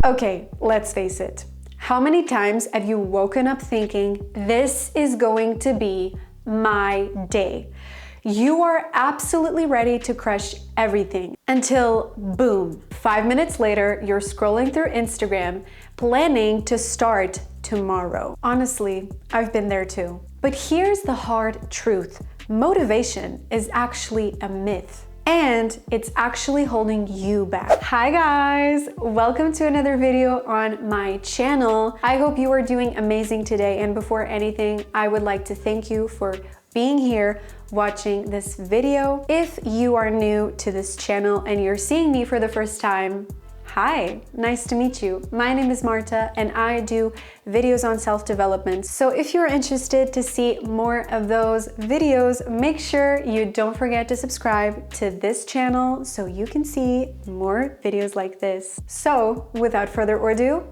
Okay, let's face it. How many times have you woken up thinking, this is going to be my day? You are absolutely ready to crush everything until boom, 5 minutes later, you're scrolling through Instagram, planning to start tomorrow. Honestly, I've been there too. But here's the hard truth. Motivation is actually a myth. And it's actually holding you back. Hi guys, welcome to another video on my channel. I hope you are doing amazing today. And before anything, I would like to thank you for being here watching this video. If you are new to this channel and you're seeing me for the first time, hi, nice to meet you. My name is Marta and I do videos on self-development. So if you're interested to see more of those videos, make sure you don't forget to subscribe to this channel so you can see more videos like this. So without further ado,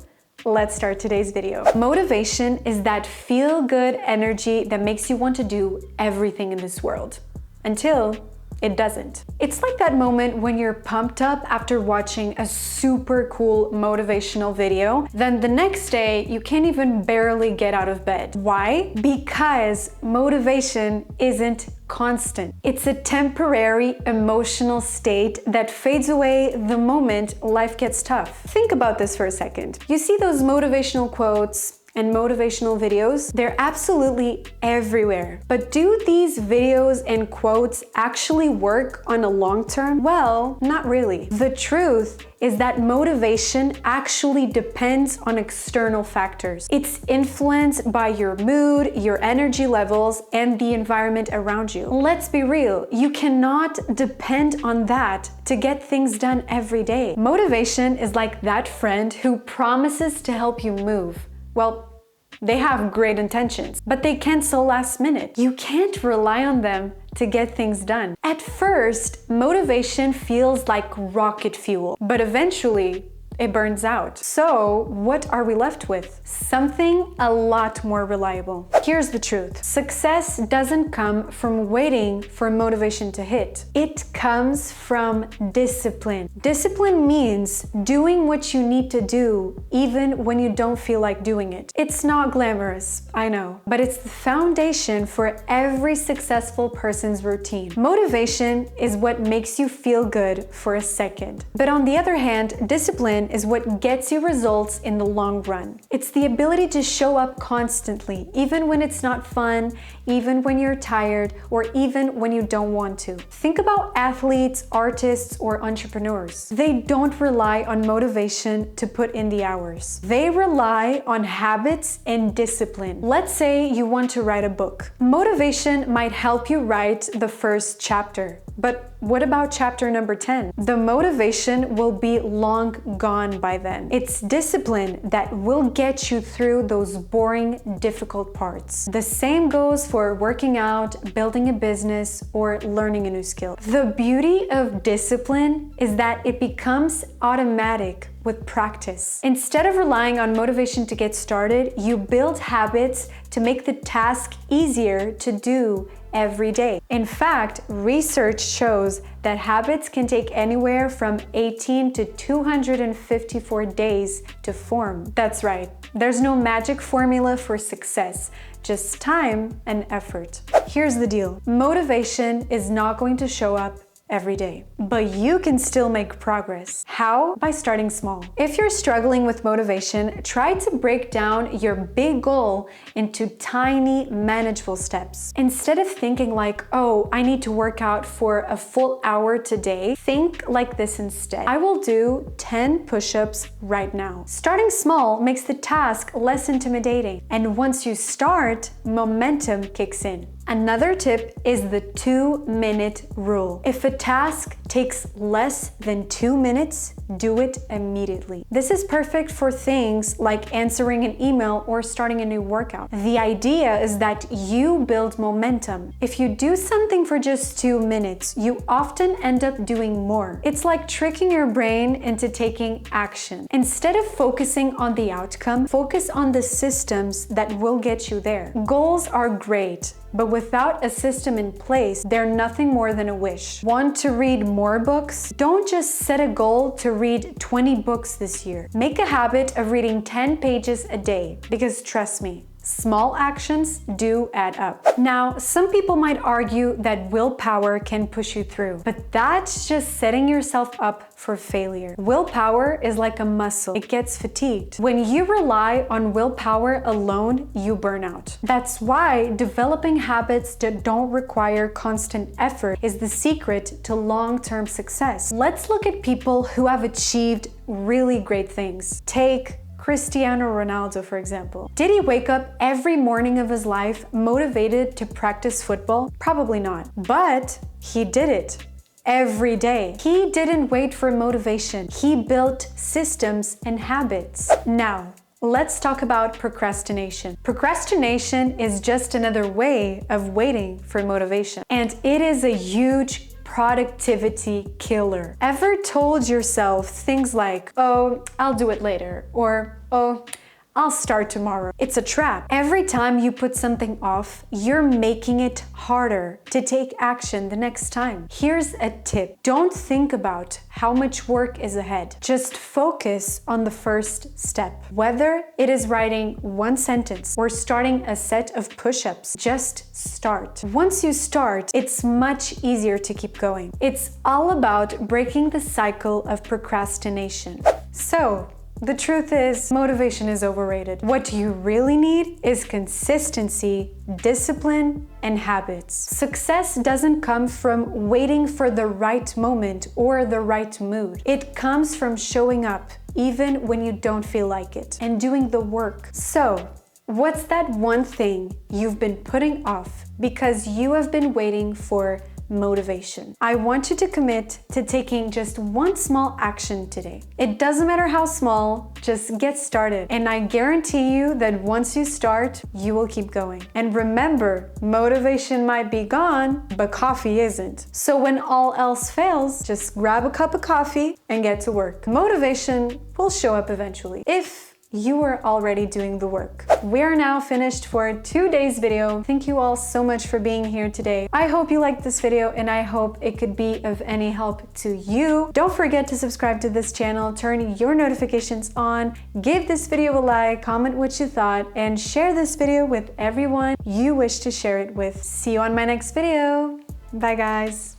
let's start today's video. Motivation is that feel-good energy that makes you want to do everything in this world until it doesn't. It's like that moment when you're pumped up after watching a super cool motivational video, then the next day you can't even barely get out of bed. Why? Because motivation isn't constant. It's a temporary emotional state that fades away the moment life gets tough. Think about this for a second. You see those motivational quotes and motivational videos, they're absolutely everywhere. But do these videos and quotes actually work on a long term? Well, not really. The truth is that motivation actually depends on external factors. It's influenced by your mood, your energy levels, and the environment around you. Let's be real, you cannot depend on that to get things done every day. Motivation is like that friend who promises to help you move. Well, they have great intentions, but they cancel last minute. You can't rely on them to get things done. At first, motivation feels like rocket fuel, but eventually it burns out. So what are we left with? Something a lot more reliable. Here's the truth. Success doesn't come from waiting for motivation to hit. It comes from discipline. Discipline means doing what you need to do even when you don't feel like doing it. It's not glamorous, I know, but it's the foundation for every successful person's routine. Motivation is what makes you feel good for a second. But on the other hand, discipline is what gets you results in the long run. It's the ability to show up constantly, even when it's not fun, even when you're tired, or even when you don't want to. Think about athletes, artists, or entrepreneurs. They don't rely on motivation to put in the hours. They rely on habits and discipline. Let's say you want to write a book. Motivation might help you write the first chapter. But what about chapter number 10? The motivation will be long gone by then. It's discipline that will get you through those boring, difficult parts. The same goes for working out, building a business, or learning a new skill. The beauty of discipline is that it becomes automatic with practice. Instead of relying on motivation to get started, you build habits to make the task easier to do every day. In fact, research shows that habits can take anywhere from 18 to 254 days to form. That's right, there's no magic formula for success, just time and effort. Here's the deal. Motivation is not going to show up every day, but you can still make progress. How? By starting small. If you're struggling with motivation, try to break down your big goal into tiny, manageable steps. Instead of thinking like, oh, I need to work out for a full hour today, think like this instead. I will do 10 push-ups right now. Starting small makes the task less intimidating, and once you start, momentum kicks in. Another tip is the 2-minute rule. If a task takes less than 2 minutes, do it immediately. This is perfect for things like answering an email or starting a new workout. The idea is that you build momentum. If you do something for just 2 minutes, you often end up doing more. It's like tricking your brain into taking action. Instead of focusing on the outcome, focus on the systems that will get you there. Goals are great, but without a system in place, they're nothing more than a wish. Want to read more books? Don't just set a goal to read 20 books this year. Make a habit of reading 10 pages a day, because trust me, small actions do add up. Now, some people might argue that willpower can push you through, but that's just setting yourself up for failure. Willpower is like a muscle. It gets fatigued. When you rely on willpower alone, you burn out. That's why developing habits that don't require constant effort is the secret to long-term success. Let's look at people who have achieved really great things. Take Cristiano Ronaldo, for example. Did he wake up every morning of his life motivated to practice football? Probably not. But he did it every day. He didn't wait for motivation. He built systems and habits. Now, let's talk about procrastination. Procrastination is just another way of waiting for motivation. And it is a huge productivity killer. Ever told yourself things like, oh, I'll do it later, or oh, I'll start tomorrow? It's a trap. Every time you put something off, you're making it harder to take action the next time. Here's a tip. Don't think about how much work is ahead. Just focus on the first step. Whether it is writing one sentence or starting a set of push-ups, just start. Once you start, it's much easier to keep going. It's all about breaking the cycle of procrastination. So, the truth is, motivation is overrated. What you really need is consistency, discipline, and habits. Success doesn't come from waiting for the right moment or the right mood. It comes from showing up even when you don't feel like it and doing the work. So, what's that one thing you've been putting off because you have been waiting for motivation? I want you to commit to taking just one small action today. It doesn't matter how small, just get started. And I guarantee you that once you start, you will keep going. And remember, motivation might be gone, but coffee isn't. So when all else fails, just grab a cup of coffee and get to work. Motivation will show up eventually, if you are already doing the work. We are now finished for today's video. Thank you all so much for being here today. I hope you liked this video and I hope it could be of any help to you. Don't forget to subscribe to this channel, turn your notifications on, give this video a like, comment what you thought, and share this video with everyone you wish to share it with. See you on my next video. Bye guys.